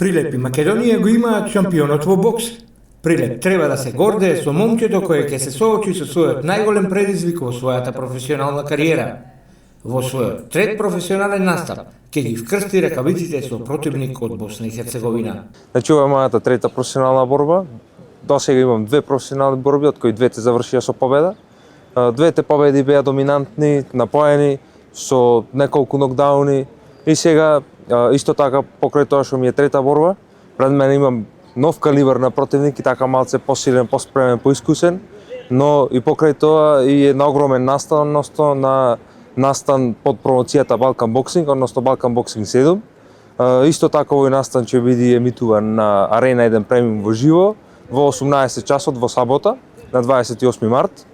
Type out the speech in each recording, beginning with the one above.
Прилеп и Македонија го имаат шампионот во бокс. Прилеп треба да се гордее со момчето кое ќе се соочи со својот најголем предизвик во својата професионална кариера. Во својот трет професионален настап ќе ги вкрсти ракавиците со противник од Босна и Херцеговина. Значи ова е мојата трета професионална борба. До сега имам две професионални борби, од кои двете завршија со победа. Двете победи беа доминантни, напоени со неколку нокдауни и сега исто така покрај тоа што ми е трета борба, пред мене имам нов калибар на противник и така малце посилен, поспремен, поискусен, но и покрај тоа и една огромен настан, односно на настан под промоцијата Балкан Боксинг, односно Балкан Боксинг 7. Исто така овој настан ќе биде емитуван на Арена 1 премиум во живо во 18 часот во сабота на 28 март.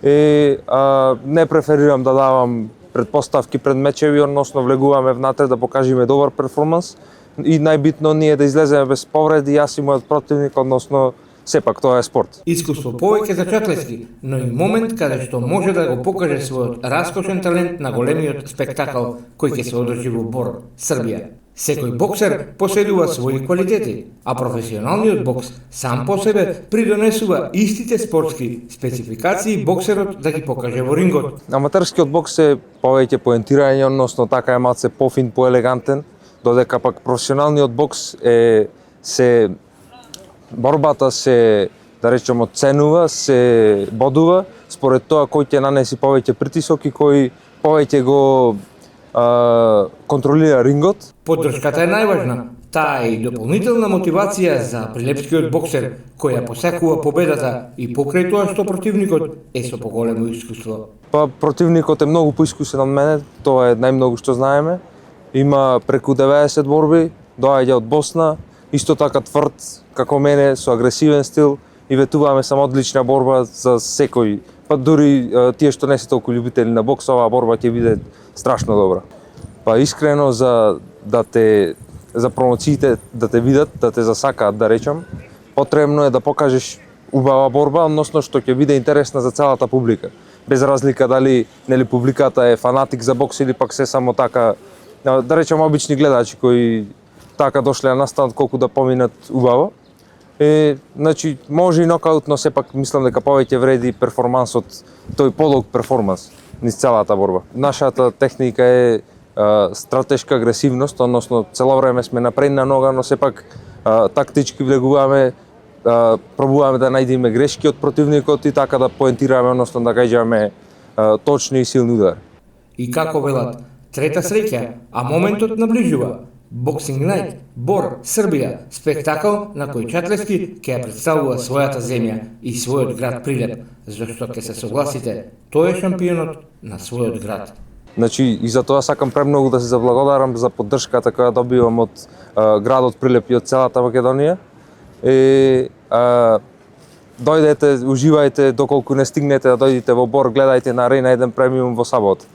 Не преферирам да давам предпоставки пред мечеви, односно влегуваме внатре да покажеме добар перформанс и најбитно ние да излеземе без повреди, јас и мојот противник, односно сепак тоа е спорт. Искуство повеќе за Чатлески, но и момент каде што може да го покаже својот раскошен талент на големиот спектакл кој ќе се одржи во Бор, Србија. Секој боксер поседува своји квалитети, а професионалниот бокс сам по себе придонесува истите спортски спецификации боксерот да ги покаже во рингот. Аматерскиот бокс е повеќе поентирање, односно така е малце пофин, поелегантен, додека пак професионалниот бокс борбата се, да речеме, оценува, се бодува според тоа кој ќе нанеси повеќе притисок и кој повеќе го контролира рингот. Поддршката е најважна. Таа е и дополнителна мотивација за прилепскиот боксер, која посекува победата и покрај тоа што противникот е со поголемо искуство. Противникот е многу поискусен од мене, тоа е најмногу што знаеме. Има преку 90 борби, доаѓа од Босна, исто така тврд како мене, со агресивен стил и ветуваме само одлична борба за секој. Дури тие што не се толку љубители на бокс, оваа борба ќе биде страшно добра. Искрено за промоциите да те видат, да те засакаат, да речам, потребно е да покажеш убава борба, односно што ќе биде интересна за целата публика. Без разлика дали публиката е фанатик за бокс или пак се само така, да речем, обични гледачи кои така дошле на настан колку да поминат убаво. Значи, може и нокаут, но сепак мислам дека повеќе вреди перформансот, тој подолг перформанс низ целата борба. Нашата техника е стратешка агресивност, односно цело време сме на предна нога, но сепак тактички влегуваме, пробуваме да најдеме грешки од противникот и така да поентираме, односно да гаѓаме точни и силни удари. И како велат, трета среќа, а моментот наближува. Boxing Night, Бор, Србија, спектакл на кој Чатлески ќе ја представува својата земја и својот град Прилеп, зашто ќе се согласите, тој е шампионот на својот град. Значи, и за тоа сакам премногу да се заблагодарам за поддршката која добивам од градот Прилеп и од целата Македонија. Дојдете, уживајте, доколку не стигнете да дојдете во Бор, гледајте на Арена 1 премиум во сабота.